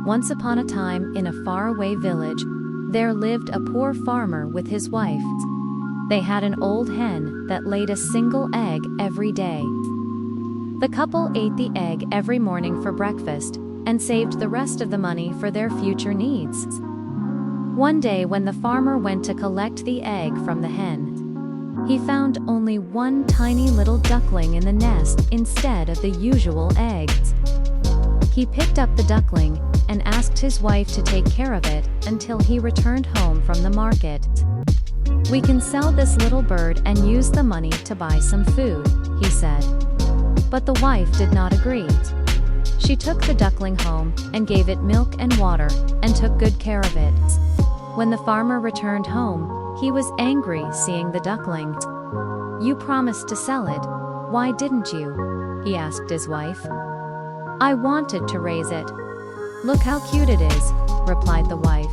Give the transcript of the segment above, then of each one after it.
Once upon a time, in a faraway village, there lived a poor farmer with his wife. They had an old hen that laid a single egg every day. The couple ate the egg every morning for breakfast and saved the rest of the money for their future needs. One day, when the farmer went to collect the egg from the hen, he found only one tiny little duckling in the nest instead of the usual eggs. He picked up the duckling and asked his wife to take care of it until he returned home from the market. "We can sell this little bird and use the money to buy some food," he said. But the wife did not agree. She took the duckling home and gave it milk and water and took good care of it. When the farmer returned home, he was angry seeing the duckling. "You promised to sell it. Why didn't you?" he asked his wife. "I wanted to raise it. Look how cute it is," replied the wife.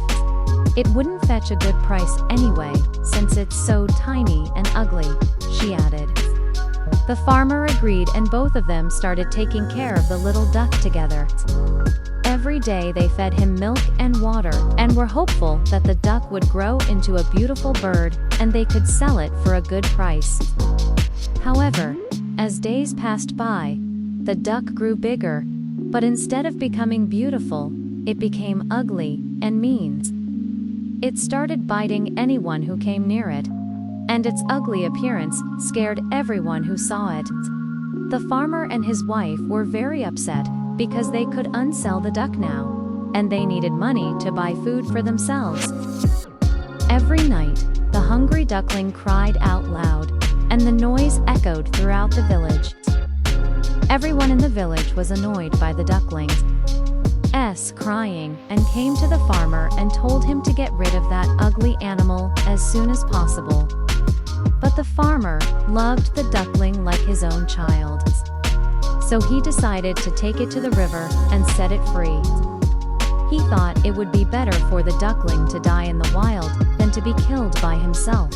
"It wouldn't fetch a good price anyway, since it's so tiny and ugly," she added. The farmer agreed, and both of them started taking care of the little duck together. Every day they fed him milk and water and were hopeful that the duck would grow into a beautiful bird and they could sell it for a good price. However, as days passed by, the duck grew bigger, but instead of becoming beautiful, it became ugly and mean. It started biting anyone who came near it, and its ugly appearance scared everyone who saw it. The farmer and his wife were very upset because they could unsell the duck now, and they needed money to buy food for themselves. Every night, the hungry duckling cried out loud, and the noise echoed throughout the village. Everyone in the village was annoyed by the duckling's crying and came to the farmer and told him to get rid of that ugly animal as soon as possible. But the farmer loved the duckling like his own child. So he decided to take it to the river and set it free. He thought it would be better for the duckling to die in the wild than to be killed by himself.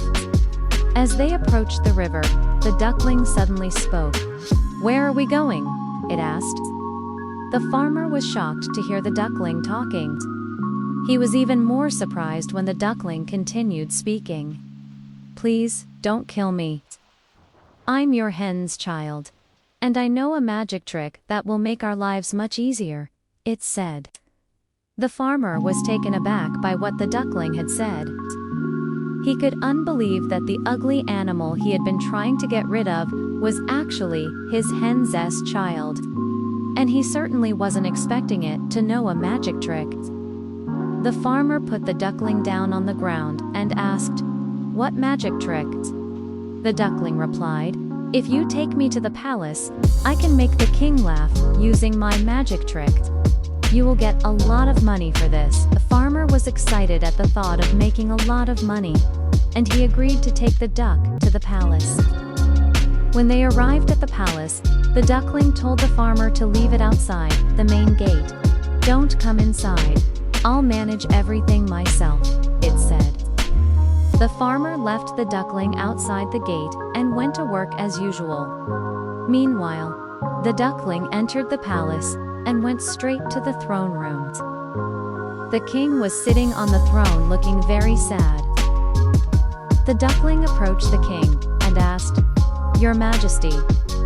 As they approached the river, the duckling suddenly spoke. "Where are we going?" it asked. The farmer was shocked to hear the duckling talking. He was even more surprised when the duckling continued speaking. "Please, don't kill me. I'm your hen's child, and I know a magic trick that will make our lives much easier," it said. The farmer was taken aback by what the duckling had said. He could unbelieve that the ugly animal he had been trying to get rid of was actually his hen's child. And he certainly wasn't expecting it to know a magic trick. The farmer put the duckling down on the ground and asked, "What magic trick?" The duckling replied, "If you take me to the palace, I can make the king laugh using my magic trick. You will get a lot of money for this." The farmer was excited at the thought of making a lot of money, and he agreed to take the duck to the palace. When they arrived at the palace, the duckling told the farmer to leave it outside the main gate. "Don't come inside. I'll manage everything myself," it said. The farmer left the duckling outside the gate and went to work as usual. Meanwhile, the duckling entered the palace and went straight to the throne room. The king was sitting on the throne looking very sad. The duckling approached the king and asked, "Your Majesty,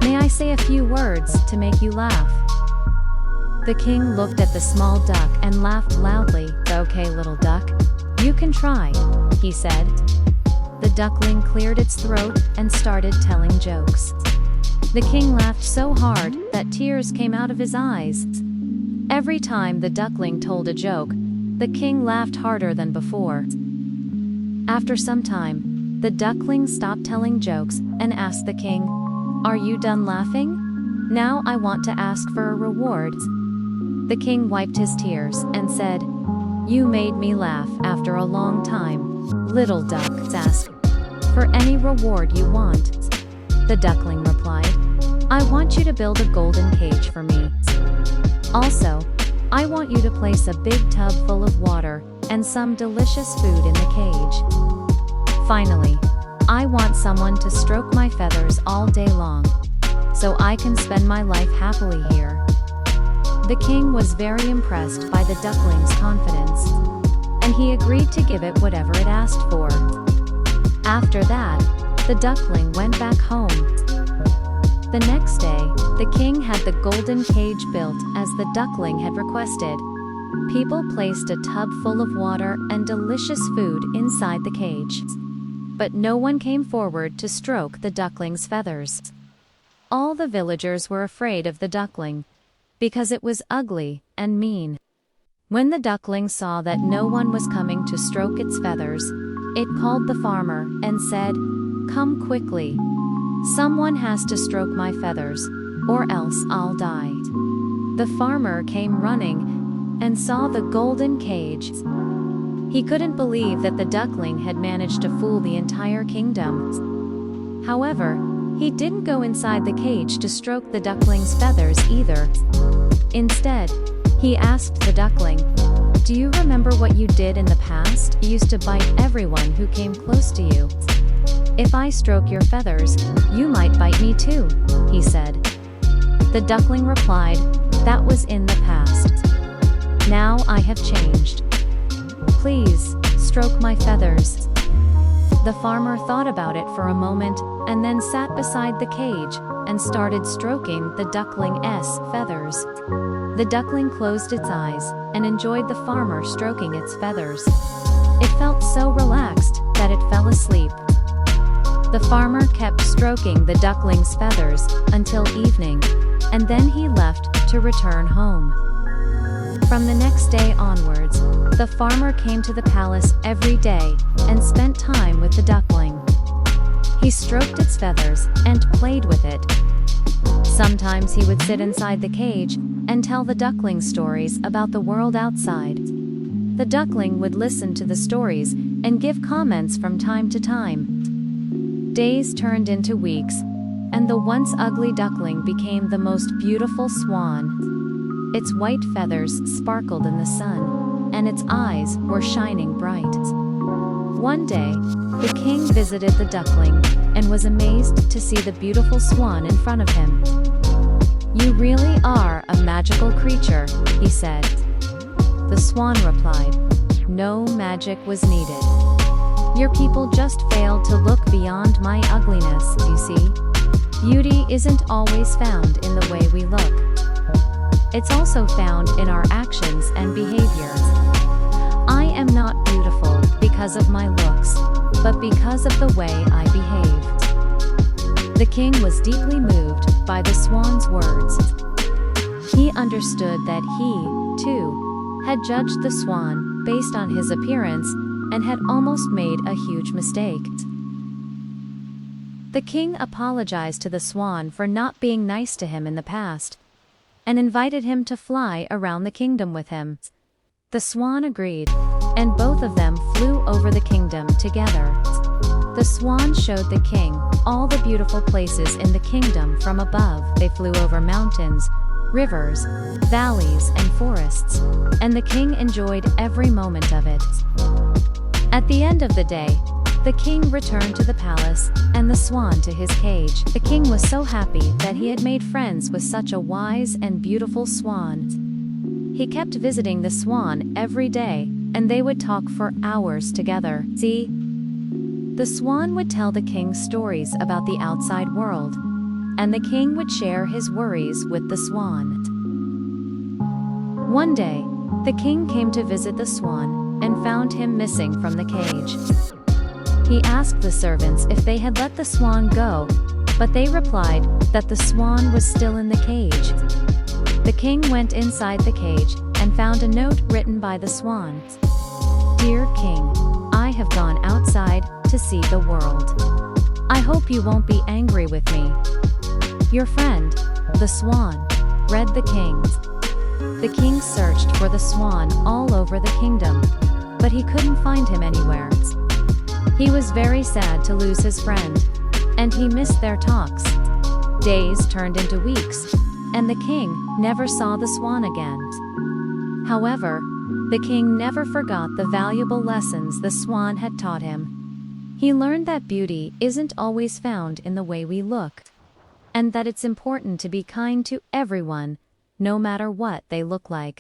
may I say a few words to make you laugh?" The king looked at the small duck and laughed loudly. "Okay, little duck, you can try," he said. The duckling cleared its throat and started telling jokes. The king laughed so hard that tears came out of his eyes. Every time the duckling told a joke, the king laughed harder than before. After some time, the duckling stopped telling jokes and asked the king, "Are you done laughing? Now I want to ask for a reward." The king wiped his tears and said, "You made me laugh after a long time. Little duck, ask for any reward you want." The duckling replied, "I want you to build a golden cage for me. Also, I want you to place a big tub full of water and some delicious food in the cage. Finally, I want someone to stroke my feathers all day long, so I can spend my life happily here." The king was very impressed by the duckling's confidence, and he agreed to give it whatever it asked for. After that, the duckling went back home. The next day, the king had the golden cage built as the duckling had requested. People placed a tub full of water and delicious food inside the cage. But no one came forward to stroke the duckling's feathers. All the villagers were afraid of the duckling, because it was ugly and mean. When the duckling saw that no one was coming to stroke its feathers, it called the farmer and said, "Come quickly. Someone has to stroke my feathers, or else I'll die." The farmer came running and saw the golden cage. He couldn't believe that the duckling had managed to fool the entire kingdom. However, he didn't go inside the cage to stroke the duckling's feathers either. Instead, he asked the duckling, "Do you remember what you did in the past? You used to bite everyone who came close to you. If I stroke your feathers, you might bite me too," he said. The duckling replied, "That was in the past. Now I have changed. Please, stroke my feathers." The farmer thought about it for a moment and then sat beside the cage and started stroking the duckling's feathers. The duckling closed its eyes and enjoyed the farmer stroking its feathers. It felt so relaxed that it fell asleep. The farmer kept stroking the duckling's feathers until evening, and then he left to return home. From the next day onwards, the farmer came to the palace every day and spent time with the duckling. He stroked its feathers and played with it. Sometimes he would sit inside the cage and tell the duckling stories about the world outside. The duckling would listen to the stories and give comments from time to time. Days turned into weeks, and the once ugly duckling became the most beautiful swan. Its white feathers sparkled in the sun, and its eyes were shining bright. One day, the king visited the duckling and was amazed to see the beautiful swan in front of him. "You really are a magical creature," he said. The swan replied, "No magic was needed. Your people just failed to look beyond my ugliness, you see. Beauty isn't always found in the way we look. It's also found in our actions and behavior. I am not beautiful because of my looks, but because of the way I behaved." The king was deeply moved by the swan's words. He understood that he, too, had judged the swan based on his appearance and had almost made a huge mistake. The king apologized to the swan for not being nice to him in the past, and invited him to fly around the kingdom with him. The swan agreed, and both of them flew over the kingdom together. The swan showed the king all the beautiful places in the kingdom from above. They flew over mountains, rivers, valleys, and forests, and the king enjoyed every moment of it. At the end of the day, the king returned to the palace, and the swan to his cage. The king was so happy that he had made friends with such a wise and beautiful swan. He kept visiting the swan every day, and they would talk for hours together. See? The swan would tell the king stories about the outside world, and the king would share his worries with the swan. One day, the king came to visit the swan and found him missing from the cage. He asked the servants if they had let the swan go, but they replied that the swan was still in the cage. The king went inside the cage and found a note written by the swan. "Dear King, I have gone outside to see the world. I hope you won't be angry with me. Your friend, the swan," read the king. The king searched for the swan all over the kingdom, but he couldn't find him anywhere. He was very sad to lose his friend, and he missed their talks. Days turned into weeks, and the king never saw the swan again. However, the king never forgot the valuable lessons the swan had taught him. He learned that beauty isn't always found in the way we look, and that it's important to be kind to everyone, no matter what they look like.